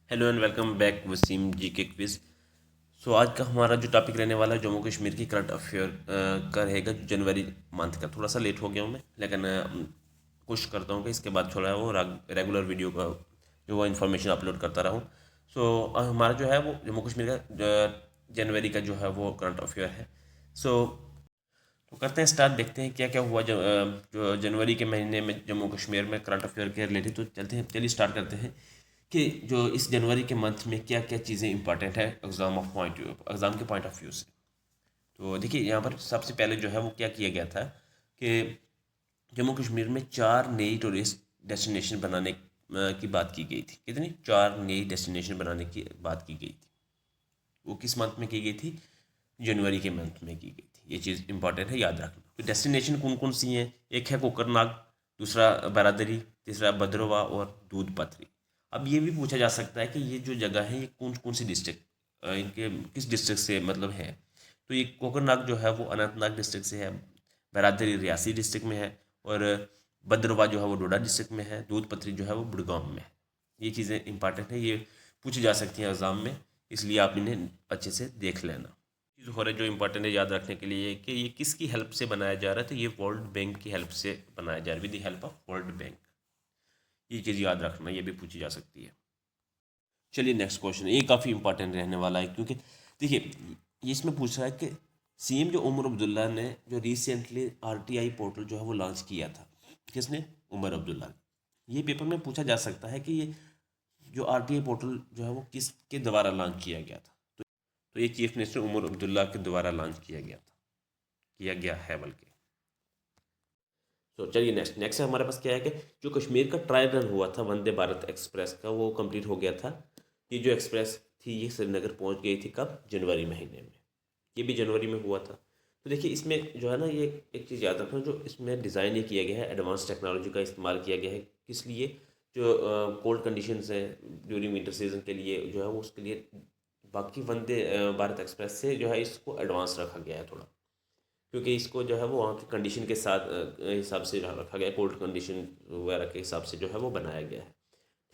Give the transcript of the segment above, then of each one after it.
Hello and welcome back Wasim ji के quiz. सो आज का हमारा जो टॉपिक रहने वाला है जम्मू कश्मीर की करंट अफेयर का रहेगा जनवरी मंथ का। थोड़ा सा लेट हो गया हूँ मैं, लेकिन कोशिश करता हूँ कि इसके बाद थोड़ा वो रेगुलर वीडियो का जो वो इन्फॉर्मेशन अपलोड करता रहूँ। सो हमारा जो है वो जम्मू कश्मीर का जनवरी का जो है वो करंट अफेयर है। सो तो करते हैं स्टार्ट, देखते हैं क्या क्या हुआ जो जनवरी के महीने में जम्मू कश्मीर में करंट अफेयर के रिलेटेड। तो चलिए स्टार्ट करते हैं कि जो इस जनवरी के मंथ में क्या क्या चीज़ें इंपॉर्टेंट है एग्ज़ाम के पॉइंट ऑफ व्यू से। तो देखिए यहाँ पर सबसे पहले जो है वो क्या किया गया था कि जम्मू कश्मीर में 4 नई टूरिस्ट डेस्टिनेशन बनाने की बात की गई थी। कितनी? 4 नई डेस्टिनेशन बनाने की बात की गई थी। वो किस मंथ में की गई थी? जनवरी के मंथ में की गई थी। ये चीज़ इंपॉर्टेंट है, याद रखना। तो डेस्टिनेशन कौन कौन सी हैं? एक है कोकरनाग, दूसरा बरादरी, तीसरा भद्रवा और दूध पथरी। अब ये भी पूछा जा सकता है कि ये जो जगह है ये कौन कौन सी डिस्ट्रिक्ट, इनके किस डिस्ट्रिक्ट से मतलब है। तो ये कोकरनाग जो है वो अनंतनाग डिस्ट्रिक्ट से है, बरादरी रियासी डिस्ट्रिक्ट में है, और भद्रवा जो है वो डोडा डिस्ट्रिक्ट में है, दूध पथरी जो है वो बुड़गांव में है। ये चीज़ें इंपॉर्टेंट है, ये पूछी जा सकती हैं एग्ज़ाम में, इसलिए आप इन्हें अच्छे से देख लेना। चीज़ हो रहा है जो इंपॉर्टेंट है याद रखने के लिए कि ये किसकी हेल्प से बनाया जा रहा है। तो ये वर्ल्ड बैंक की हेल्प से बनाया जा रहा है, with the help of world bank. ये चीज़ याद रखना, ये भी पूछी जा सकती है। चलिए नेक्स्ट क्वेश्चन, ये काफ़ी इंपॉर्टेंट रहने वाला है, क्योंकि देखिए ये इसमें पूछ रहा है कि सीएम जो उमर अब्दुल्ला ने जो रिसेंटली आरटीआई पोर्टल जो है वो लॉन्च किया था, किसने? उमर अब्दुल्ला ने। ये पेपर में पूछा जा सकता है कि ये जो आरटीआई पोर्टल जो है वो किसके द्वारा लॉन्च किया गया था। तो ये चीफ मिनिस्टर उमर अब्दुल्ला के द्वारा लॉन्च किया गया है बल्कि। तो चलिए नेक्स्ट नेक्स्ट हमारे पास क्या है कि जो कश्मीर का ट्रायल रन हुआ था वंदे भारत एक्सप्रेस का, वो कंप्लीट हो गया था। ये जो एक्सप्रेस थी ये श्रीनगर पहुंच गई थी कब? जनवरी महीने में। ये भी जनवरी में हुआ था। तो देखिए इसमें जो है ना, ये एक चीज़ याद रखना, जो इसमें डिज़ाइन ये किया गया है एडवांस टेक्नोलॉजी का इस्तेमाल किया गया है। किस लिए? जो कोल्ड कंडीशंस हैं ड्यूरिंग विंटर सीजन के लिए जो है वो, उसके लिए बाकी वंदे भारत एक्सप्रेस से जो है इसको एडवांस रखा गया है थोड़ा, क्योंकि इसको जो है वो वहाँ की कंडीशन के साथ हिसाब से रखा गया है, कोल्ड कंडीशन वगैरह के हिसाब से जो है वो बनाया गया है।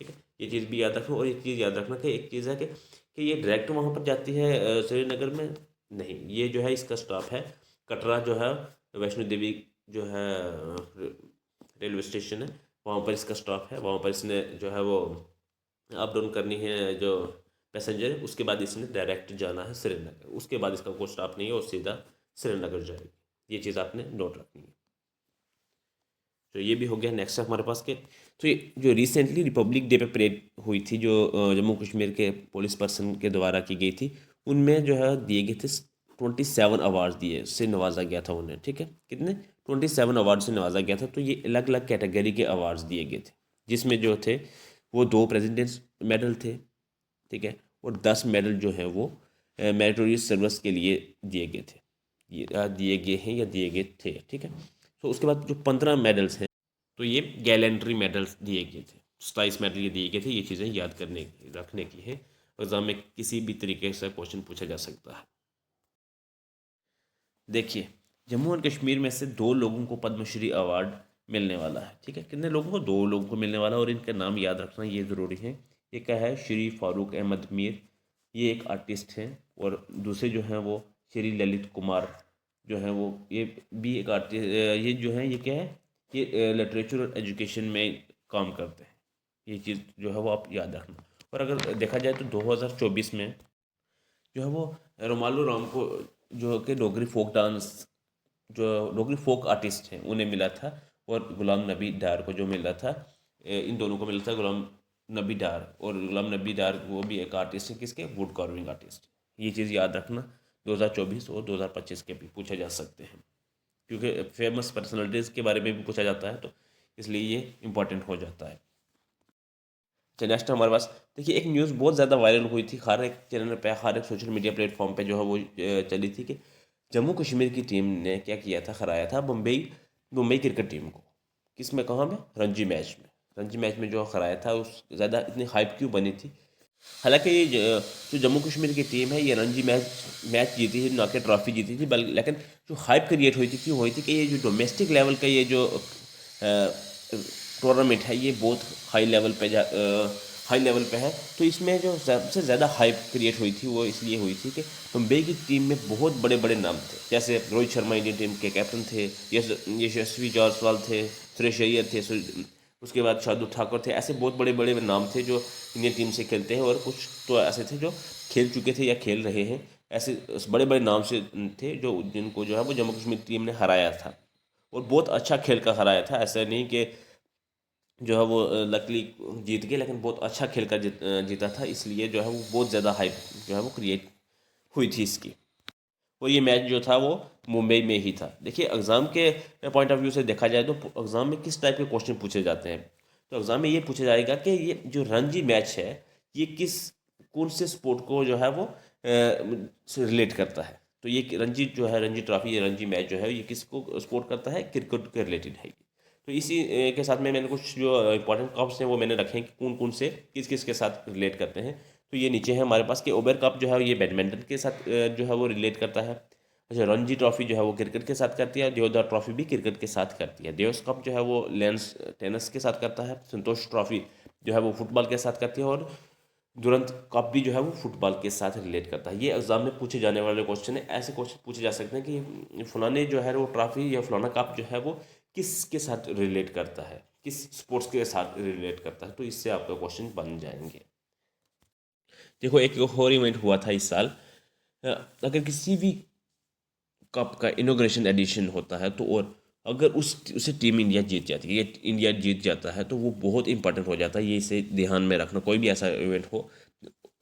ठीक है, ये चीज़ भी याद रखना। और एक चीज़ याद रखना कि एक चीज़ है कि ये डायरेक्ट वहाँ पर जाती है श्रीनगर में नहीं, ये जो है इसका स्टॉप है कटरा जो है, वैष्णो देवी जो है रेलवे स्टेशन है, वहाँ पर इसका स्टॉप है। वहाँ पर इसने जो है वो अप डाउन करनी है जो पैसेंजर, उसके बाद इसने डायरेक्ट जाना है श्रीनगर। उसके बाद इसका कोई स्टॉप नहीं है और सीधा श्रीनगर जाएगी। ये चीज़ आपने नोट रखनी है। तो ये भी हो गया। नेक्स्ट हमारे पास के, तो ये जो रिसेंटली रिपब्लिक डे पे परेड हुई थी जो जम्मू कश्मीर के पुलिस पर्सन के द्वारा की गई थी, उनमें जो है दिए गए थे 27 अवार्ड्स दिए, उससे नवाजा गया था उन्हें। ठीक है, कितने? 27 अवार्ड से नवाजा गया था। तो ये अलग अलग कैटेगरी के अवार्ड्स दिए गए थे, जिसमें जो थे वो 2 प्रेसिडेंट्स मेडल थे, ठीक है, और 10 मेडल जो है वो मेरिटोरियस सर्विस के लिए दिए गए थे। ये दिए गए हैं या दिए गए थे, ठीक है। तो उसके बाद जो 15 मेडल्स हैं, तो ये गैलेंट्री मेडल्स दिए गए थे, 27 मेडल ये दिए गए थे। ये चीज़ें याद करने रखने की है, एग्जाम में किसी भी तरीके से क्वेश्चन पूछा जा सकता है। देखिए जम्मू और कश्मीर में से 2 लोगों को पद्मश्री अवार्ड मिलने वाला है। ठीक है, कितने लोगों को? 2 लोगों को मिलने वाला है, और इनका नाम याद रखना ये ज़रूरी है। ये क्या है? श्री फारूक अहमद मीर, ये एक आर्टिस्ट हैं, और दूसरे जो हैं वो श्री ललित कुमार जो हैं वो, ये भी एक आर्टिस्ट। ये जो है ये क्या है? ये लिटरेचर और एजुकेशन में काम करते हैं। ये चीज़ जो है वो आप याद रखना। और अगर देखा जाए तो 2024 में जो है वो रोमालो राम को, जो कि डोगरी फोक डांस, जो डोगरी फोक आर्टिस्ट हैं, उन्हें मिला था। और गुलाम नबी डार को जो मिला था, इन दोनों को मिला था, गुलाम नबी डार और गुलाम नबी डार वो भी एक आर्टिस्ट है, किसके? Wood carving artist. ये चीज़ याद रखना, 2024 और 2025 के भी पूछे जा सकते हैं, क्योंकि फेमस पर्सनैलिटीज़ के बारे में भी पूछा जाता है, तो इसलिए ये इंपॉर्टेंट हो जाता है। अच्छा नेक्स्ट हमारे पास देखिए, एक न्यूज़ बहुत ज़्यादा वायरल हुई थी, हर एक चैनल पे, हर एक सोशल मीडिया प्लेटफॉर्म पे जो है वो चली थी कि जम्मू कश्मीर की टीम ने क्या किया था, हराया था मुंबई मुंबई क्रिकेट टीम को। किस में? कहाँ में? रणजी मैच में। रणजी मैच में जो हराया था, उस ज़्यादा इतनी हाइप क्यों बनी थी? हालांकि ये जो जम्मू कश्मीर की टीम है ये रणजी मैच मैच जीती थी, ना कि ट्रॉफी जीती थी, बल्कि लेकिन जो हाइप क्रिएट हुई थी क्यों हुई थी कि ये जो डोमेस्टिक लेवल का ये जो टूर्नामेंट है ये बहुत हाई लेवल पे हाई लेवल पे है। तो इसमें जो सबसे ज़्यादा हाइप क्रिएट हुई थी वो इसलिए हुई थी कि मुंबई की टीम में बहुत बड़े बड़े नाम थे, जैसे रोहित शर्मा इंडियन टीम के कैप्टन थे, यशस्वी जायसवाल थे, सुरेश अय्यर थे, उसके बाद शार्दुल ठाकुर थे। ऐसे बहुत बड़े बड़े नाम थे जो इंडियन टीम से खेलते हैं, और कुछ तो ऐसे थे जो खेल चुके थे या खेल रहे हैं। ऐसे बड़े बड़े नाम से थे जो जिनको जो है वो जम्मू कश्मीर टीम ने हराया था, और बहुत अच्छा खेल कर हराया था। ऐसा नहीं कि जो है वो लकली जीत गए, लेकिन बहुत अच्छा खेल कर जीता था, इसलिए जो है वो बहुत ज़्यादा हाइप जो है वो क्रिएट हुई थी इसकी। और ये मैच जो था वो मुंबई में ही था। देखिए एग्ज़ाम के पॉइंट ऑफ व्यू से देखा जाए तो एग्ज़ाम में किस टाइप के क्वेश्चन पूछे जाते हैं, तो एग्ज़ाम में ये पूछा जाएगा कि ये जो रणजी मैच है ये किस कौन से स्पोर्ट को जो है वो से रिलेट करता है। तो ये रणजी जो है, रणजी ट्रॉफी, ये रणजी मैच जो है ये किसको सपोर्ट करता है, क्रिकेट के रिलेटेड है। तो इसी के साथ में मैंने कुछ जो इंपॉर्टेंट कप्स हैं वो मैंने रखे हैं कि कौन कौन से किस किस के साथ रिलेट करते हैं। तो ये नीचे है हमारे पास कि ओबर कप जो है ये बैडमिंटन के साथ जो है वो रिलेट करता है। अच्छा, रणजी ट्रॉफी जो है वो क्रिकेट के साथ करती है, देवधर ट्रॉफी भी क्रिकेट के साथ करती है, देवस कप जो है वो लेंस टेनिस के साथ करता है, संतोष ट्रॉफी जो है वो फुटबॉल के साथ करती है, और दुरंत कप भी जो है वो फुटबॉल के साथ रिलेट करता है। ये एग्जाम में पूछे जाने वाले क्वेश्चन है। ऐसे क्वेश्चन पूछे जा सकते हैं कि फलाने जो है वो ट्रॉफी या फलाना कप जो है वो किसके साथ रिलेट करता है, किस स्पोर्ट्स के साथ रिलेट करता है, तो इससे आपका क्वेश्चन बन जाएंगे। देखो एक और इवेंट हुआ था इस साल। अगर किसी भी कप का इनोग्रेशन एडिशन होता है तो, और अगर उसे टीम इंडिया जीत जाती है, ये इंडिया जीत जाता है, तो वो बहुत इंपॉर्टेंट हो जाता है। ये इसे ध्यान में रखना, कोई भी ऐसा इवेंट हो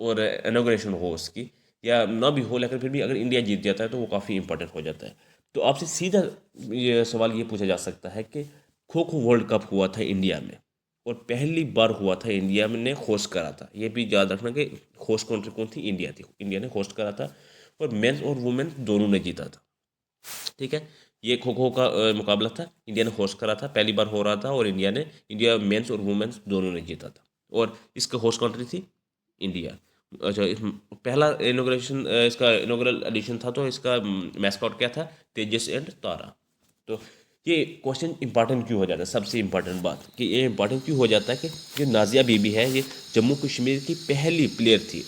और इनोग्रेशन हो उसकी, या ना भी हो लेकिन फिर भी अगर इंडिया जीत जाता है तो वो काफ़ी इंपॉर्टेंट हो जाता है। तो आपसे सीधा ये सवाल ये पूछा जा सकता है कि खो खो वर्ल्ड कप हुआ था इंडिया में, और पहली बार हुआ था इंडिया में ने होस्ट करा था। ये भी याद रखना कि होस्ट कंट्री कौन थी, इंडिया थी, इंडिया ने होस्ट करा था, और मेंस और वुमेन्स दोनों ने जीता था। ठीक है, ये खो खो का मुकाबला था, इंडिया ने होस्ट करा था, पहली बार हो रहा था, और इंडिया मेंस और वुमेन्स दोनों ने जीता था, और इसका होस्ट कंट्री थी इंडिया। अच्छा, पहला इनोग्रेशन इसका इनोग्रल एडिशन था, तो इसका मैस्कॉट क्या था, तेजस एंड तारा। तो ये क्वेश्चन इंपॉर्टेंट क्यों हो जाता है, सबसे इंपॉर्टेंट बात कि ये इंपॉर्टेंट क्यों हो जाता है कि जो नाजिया बीबी है ये जम्मू कश्मीर की पहली प्लेयर थी,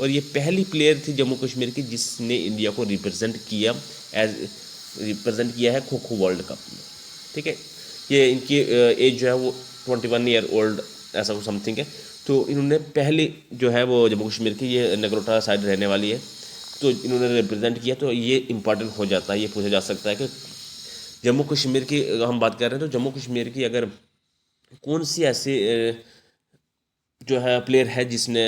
और ये पहली प्लेयर थी जम्मू कश्मीर की जिसने इंडिया को रिप्रेजेंट किया है खो खो वर्ल्ड कप में। ठीक है, ये इनकी एज जो है वो 21 ईयर ओल्ड ऐसा कुछ समथिंग है। तो इन्होंने पहली जो है वो जम्मू कश्मीर की, ये नगरोटा साइड रहने वाली है, तो इन्होंने रिप्रेजेंट किया, तो ये इंपॉर्टेंट हो जाता है। ये पूछा जा सकता है कि जम्मू कश्मीर की हम बात कर रहे हैं, तो जम्मू कश्मीर की अगर कौन सी ऐसी जो है प्लेयर है जिसने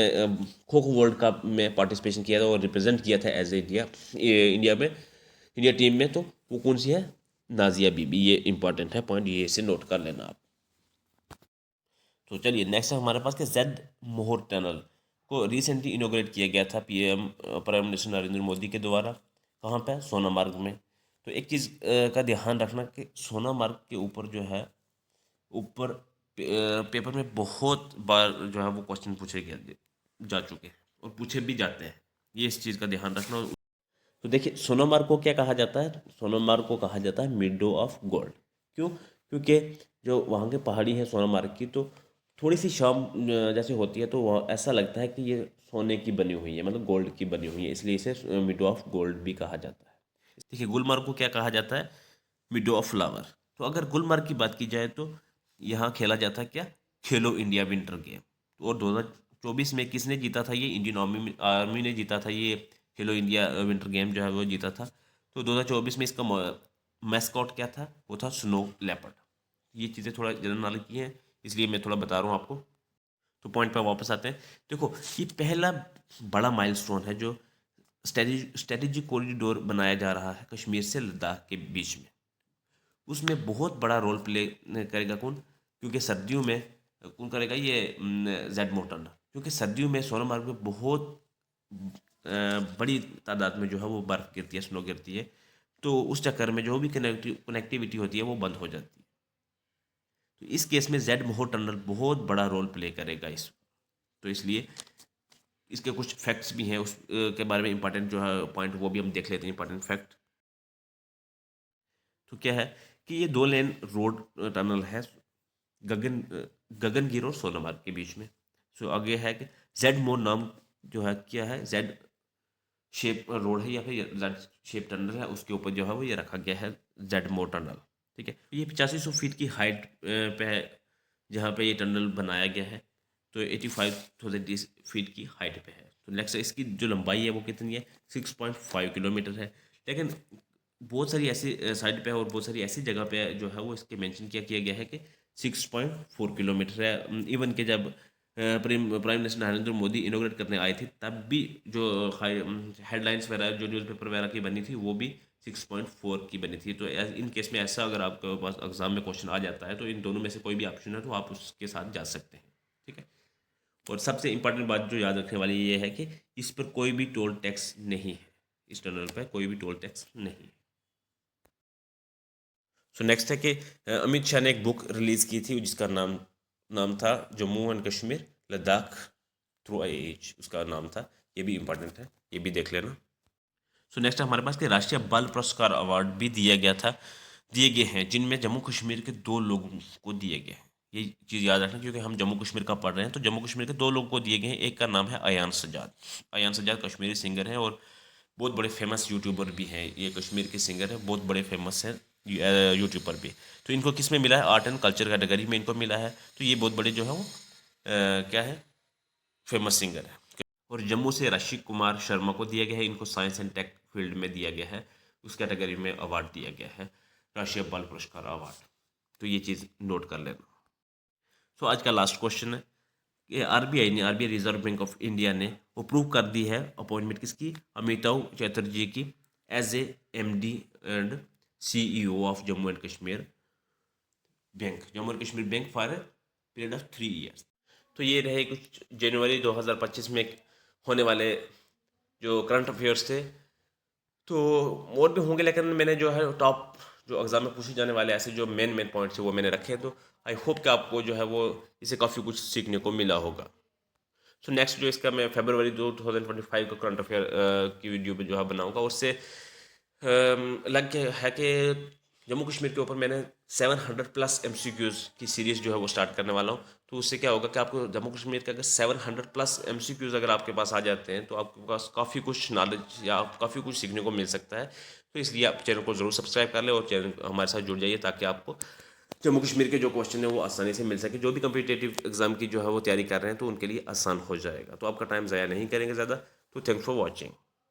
खो खो वर्ल्ड कप में पार्टिसिपेशन किया था और रिप्रेजेंट किया था एज ए इंडिया टीम में, तो वो कौन सी है, नाजिया बीबी। ये इंपॉर्टेंट है पॉइंट, ये इसे नोट कर लेना आप। तो चलिए नेक्स्ट है हमारे पास कि जेड मोहर टनल को रिसेंटली इनोग्रेट किया गया था PM prime minister Narendra Modi के द्वारा। कहाँ पे, सोनामार्ग में। तो एक चीज़ का ध्यान रखना कि सोनामार्ग के ऊपर जो है, ऊपर पेपर में बहुत बार जो है वो क्वेश्चन पूछे गए जा चुके हैं, और पूछे भी जाते हैं, ये इस चीज़ का ध्यान रखना। तो देखिए सोनामार्ग को क्या कहा जाता है, सोनामार्ग को कहा जाता है मिडो ऑफ गोल्ड। क्यों, क्योंकि जो वहाँ की पहाड़ी है सोनामार्ग की, तो थोड़ी सी शाम जैसे होती है तो वहाँ ऐसा लगता है कि ये सोने की बनी हुई है, मतलब गोल्ड की बनी हुई है, इसलिए इसे मिडो ऑफ गोल्ड भी कहा जाता है। देखिए गुलमर्ग को क्या कहा जाता है, मिडो ऑफ फ्लावर। तो अगर गुलमर्ग की बात की जाए तो यहाँ खेला जाता है क्या, खेलो इंडिया विंटर गेम। और 2024 में किसने जीता था, ये इंडियन आर्मी ने जीता था, ये खेलो इंडिया विंटर गेम जो है वो जीता था। तो 2024 में इसका मैस्कॉट क्या था, वो था स्नो लेपर्ड। ये चीज़ें थोड़ा जनरल नॉलेज की हैं, इसलिए मैं थोड़ा बता रहा हूँ आपको। तो पॉइंट पर वापस आते हैं। देखो ये पहला बड़ा माइलस्टोन है जो स्ट्रेटेजिक कॉरिडोर बनाया जा रहा है कश्मीर से लद्दाख के बीच में। उसमें बहुत बड़ा रोल प्ले करेगा कौन, क्योंकि सर्दियों में कौन करेगा, ये जेड मोटन। क्योंकि सर्दियों में सोनमर्ग में बहुत बड़ी तादाद में जो है वो बर्फ़ गिरती है, स्नो गिरती है, तो उस चक्कर में जो भी कनेक्टिविटी होती है वो बंद हो जाती है। तो इस केस में जेड मोहो टनल बहुत बड़ा रोल प्ले करेगा इस, तो इसलिए इसके कुछ फैक्ट्स भी हैं उस के बारे में, इंपॉर्टेंट जो है पॉइंट वो भी हम देख लेते हैं, इंपॉर्टेंट फैक्ट। तो क्या है कि ये 2 लेन रोड टनल है गगनगिर और सोनमर्ग के बीच में। सो आगे है कि जेड मोर नाम जो है क्या है, जेड शेप रोड है या फिर जेड शेप टनल है, उसके ऊपर जो है वो ये रखा गया है जेड मोर टनल। ठीक है, ये 8500 फीट की हाइट पे है जहाँ पे ये टनल बनाया गया है। तो 85,000 फीट की हाइट पे है। तो नेक्स्ट इसकी जो लंबाई है वो कितनी है, 6.5 किलोमीटर है। लेकिन बहुत सारी ऐसी साइड पे है और बहुत सारी ऐसी जगह पे है जो है वो इसके मेंशन किया गया है कि 6.4 किलोमीटर है। इवन के जब प्राइम मिनिस्टर नरेंद्र मोदी इनोग्रेट करने आए थे तब भी जो हेडलाइंस वगैरह जो न्यूज़पेपर वगैरह की बनी थी वो भी 6.4 की बनी थी। तो इन केस में ऐसा अगर आपके पास एग्जाम में क्वेश्चन आ जाता है तो इन दोनों में से कोई भी ऑप्शन है तो आप उसके साथ जा सकते हैं। ठीक है, और सबसे इंपॉर्टेंट बात जो याद रखने वाली ये है कि इस पर कोई भी टोल टैक्स नहीं है, इस टनल पर कोई भी टोल टैक्स नहीं है। सो नेक्स्ट है कि अमित शाह ने एक बुक रिलीज़ की थी जिसका नाम नाम था Jammu and Kashmir Ladakh through I age, उसका नाम था। ये भी इम्पोर्टेंट है, ये भी देख लेना। सो नेक्स्ट हमारे पास कि राष्ट्रीय बाल पुरस्कार अवार्ड भी दिया गया था, दिए गए हैं, जिनमें जम्मू कश्मीर के 2 लोगों को दिए गए हैं। ये चीज़ याद रखना क्योंकि हम जम्मू कश्मीर का पढ़ रहे हैं। तो जम्मू कश्मीर के 2 लोगों को दिए गए हैं। एक का नाम है अयान सजाद। अयान सजाद कश्मीरी सिंगर हैं और बहुत बड़े फेमस यूट्यूबर भी हैं। ये कश्मीर के सिंगर हैं, बहुत बड़े फेमस हैं यूट्यूबर भी। तो इनको किस में मिला है, आर्ट एंड कल्चर कैटेगरी में इनको मिला है। तो ये बहुत बड़े जो है वो क्या है, फेमस सिंगर है। और जम्मू से राशिक कुमार शर्मा को दिया गया है, इनको साइंस एंड टेक फील्ड में दिया गया है, उस कैटेगरी में अवार्ड दिया गया है, राष्ट्रीय बाल पुरस्कार अवार्ड। तो ये चीज़ नोट कर लेना। तो आज का लास्ट क्वेश्चन है कि आरबीआई ने, RBI reserve bank of India ने वो प्रूव कर दी है अपॉइंटमेंट किसकी, अमिताभ चैटर्जी की as a MD and CEO of Jammu and Kashmir bank, Jammu and Kashmir bank for period of 3 years. तो ये रहे कुछ जनवरी 2025 में होने वाले जो करंट अफेयर्स थे। तो और भी होंगे लेकिन मैंने जो है टॉप जो एग्ज़ाम में पूछे जाने वाले ऐसे जो मेन पॉइंट्स है वो मैंने रखे हैं। तो आई होप कि आपको जो है वो इसे काफ़ी कुछ सीखने को मिला होगा। सो नेक्स्ट जो इसका मैं फरवरी 2025 का करंट अफेयर की वीडियो पे जो है बनाऊंगा। उससे लग गया है कि जम्मू कश्मीर के ऊपर मैंने 700+ MCQs की सीरीज़ जो है वो स्टार्ट करने वाला हूँ। तो उससे क्या होगा कि आपको जम्मू कश्मीर के अगर 700+ MCQs अगर आपके पास आ जाते हैं तो आपके पास काफ़ी कुछ नॉलेज या काफ़ी कुछ सीखने को मिल सकता है। तो इसलिए आप चैनल को ज़रूर सब्सक्राइब कर लें और चैनल हमारे साथ जुड़ जाइए ताकि आपको जम्मू कश्मीर के जो क्वेश्चन है वो आसानी से मिल सके। जो भी कम्पिटेटिव एग्जाम की जो है वो तैयारी कर रहे हैं तो उनके लिए आसान हो जाएगा। तो आपका टाइम ज़ाया नहीं करेंगे ज़्यादा। तो थैंक्स फॉर वॉचिंग।